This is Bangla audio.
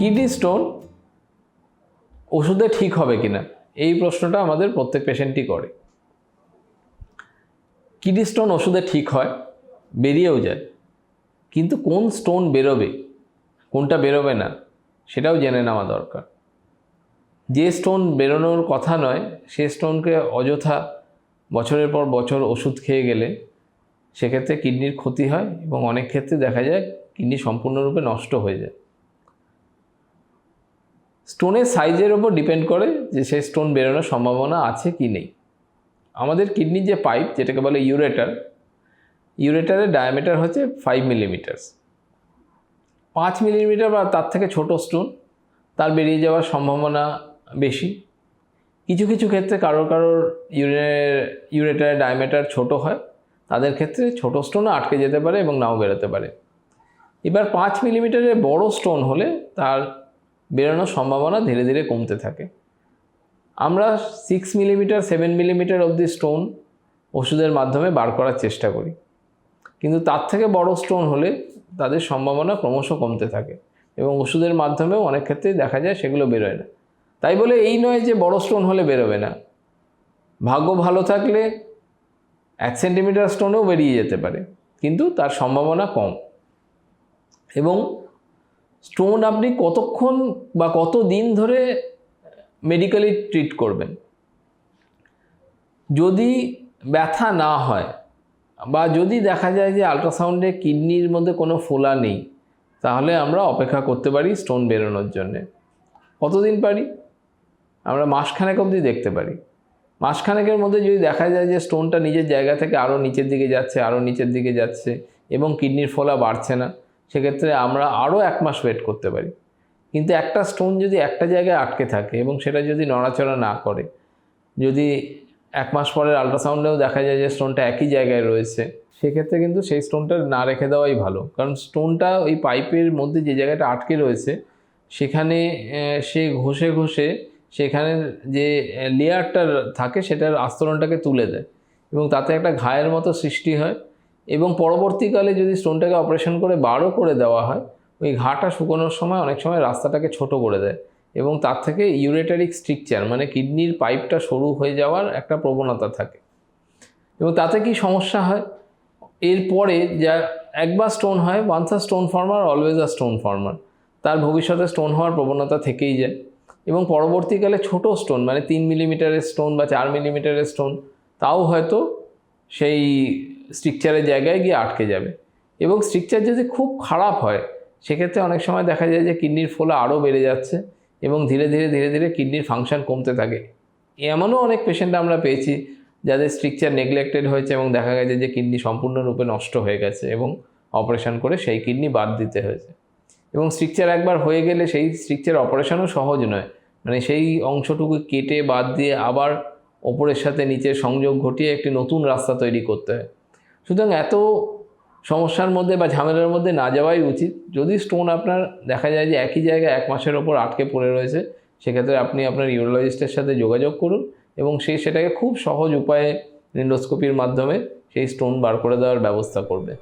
কিডনি স্টোন ওষুধে ঠিক হবে কিনা এই প্রশ্নটা আমাদের প্রত্যেক পেশেন্টই করে। কিডনি স্টোন ওষুধে ঠিক হয়, বেরিয়েও যায়, কিন্তু কোন স্টোন বেরোবে কোনটা বেরোবে না সেটাও জেনে নেওয়া দরকার। যে স্টোন বেরোনোর কথা নয় সে স্টোনকে অযথা বছরের পর বছর ওষুধ খেয়ে গেলে সেক্ষেত্রে কিডনির ক্ষতি হয় এবং অনেক ক্ষেত্রে দেখা যায় কিডনি সম্পূর্ণরূপে নষ্ট হয়ে যায়। স্টোনের সাইজের ওপর ডিপেন্ড করে যে সেই স্টোন বেরোনোর সম্ভাবনা আছে কি নেই। আমাদের কিডনির যে পাইপ যেটাকে বলে ইউরেটারের ডায়ামিটার হচ্ছে 5 মিলিমিটার। 5 মিলিমিটার বা তার থেকে ছোট স্টোন তার বেরিয়ে যাওয়ার সম্ভাবনা বেশি। কিছু কিছু ক্ষেত্রে কারোর ইউরেটারের ডায়ামিটার ছোট হয়, তাদের ক্ষেত্রে ছোট স্টোনও আটকে যেতে পারে এবং নাও বেরোতে পারে। এবার 5 মিলিমিটারের বড় স্টোন হলে তার বেরোনোর সম্ভাবনা ধীরে ধীরে কমতে থাকে। আমরা 6 মিলিমিটার 7 মিলিমিটার অবধি স্টোন ওষুধের মাধ্যমে বার করার চেষ্টা করি, কিন্তু তার থেকে বড় স্টোন হলে তাদের সম্ভাবনা ক্রমশ কমতে থাকে এবং ওষুধের মাধ্যমেও অনেক ক্ষেত্রেই দেখা যায় সেগুলো বেরোয় না। তাই বলে এই নয় যে বড় স্টোন হলে বেরোবে না, ভাগ্য ভালো থাকলে 1 সেন্টিমিটার স্টোনও বেরিয়ে যেতে পারে, কিন্তু তার সম্ভাবনা কম। এবং স্টোন আপনি কতক্ষণ বা কত দিন ধরে মেডিকেলি ট্রিট করবেন। যদি ব্যথা না হয় বা যদি দেখা যায় যে আল্ট্রাসাউন্ডে কিডনির মধ্যে কোনো ফোলা নেই, তাহলে আমরা অপেক্ষা করতে পারি স্টোন বেরোনোর জন্যে। কতদিন পারি? আমরা মাসখানেক অবধি দেখতে পারি। মাসখানেকের মধ্যে যদি দেখা যায় যে স্টোনটা নিজের জায়গা থেকে আরও নিচের দিকে যাচ্ছে এবং কিডনির ফোলা বাড়ছে না, সেক্ষেত্রে আমরা আরও 1 মাস ওয়েট করতে পারি। কিন্তু একটা স্টোন যদি একটা জায়গায় আটকে থাকে এবং সেটা যদি নড়াচড়া না করে, যদি 1 মাস পরের আল্ট্রাসাউন্ডেও দেখা যায় যে স্টোনটা একই জায়গায় রয়েছে, সেক্ষেত্রে কিন্তু সেই স্টোনটা না রেখে দেওয়াই ভালো। কারণ স্টোনটা ওই পাইপের মধ্যে যে জায়গাটা আটকে রয়েছে সেখানে সে ঘষে সেখানে যে লেয়ারটা থাকে সেটার আস্তরণটাকে তুলে দেয় এবং তাতে একটা ঘায়ের মতো সৃষ্টি হয়। এবং পরবর্তীকালে যদি স্টোনটাকে অপারেশন করে বারও করে দেওয়া হয়, ওই ঘাটা শুকোনোর সময় অনেক সময় রাস্তাটাকে ছোট করে দেয় এবং তার থেকে ইউরেটারিক স্ট্রিকচার মানে কিডনির পাইপটা সরু হয়ে যাওয়ার একটা প্রবণতা থাকে। এবং তাতে কি সমস্যা হয়, এরপরে যা একবার স্টোন হয়, once a stone former always a stone former, তার ভবিষ্যতে স্টোন হওয়ার প্রবণতা থেকেই যায়। এবং পরবর্তীকালে ছোট স্টোন মানে 3 মিলিমিটারের স্টোন বা 4 মিলিমিটারের স্টোন তাও হয়তো সেই স্ট্রিকচারের জায়গায় গিয়ে আটকে যাবে। এবং স্ট্রিকচার যদি খুব খারাপ হয় সেক্ষেত্রে অনেক সময় দেখা যায় যে কিডনির ফোলা আরও বেড়ে যাচ্ছে এবং ধীরে ধীরে কিডনির ফাংশন কমতে থাকে। এমনও অনেক পেশেন্ট আমরা পেয়েছি যাদের স্ট্রিকচার নেগলেক্টেড হয়েছে এবং দেখা গেছে যে কিডনি সম্পূর্ণরূপে নষ্ট হয়ে গেছে এবং অপারেশন করে সেই কিডনি বাদ দিতে হয়েছে। এবং স্ট্রিকচার একবার হয়ে গেলে সেই স্ট্রিকচার অপারেশনও সহজ নয়, মানে সেই অংশটুকু কেটে বাদ দিয়ে আবার ওপরের সাথে নিচের সংযোগ ঘটিয়ে একটি নতুন রাস্তা তৈরি করতে হয়। সুতরাং এত সমস্যার মধ্যে বা ঝামেলার মধ্যে না যাওয়াই উচিত। যদি স্টোন আপনার দেখা যায় যে একই জায়গায় 1 মাসের ওপর আটকে পড়ে রয়েছে, সেক্ষেত্রে আপনি আপনার ইউরোলজিস্টের সাথে যোগাযোগ করুন এবং সেটাকে খুব সহজ উপায়ে এন্ডোস্কোপির মাধ্যমে সেই স্টোন বার করে দেওয়ার ব্যবস্থা করবে।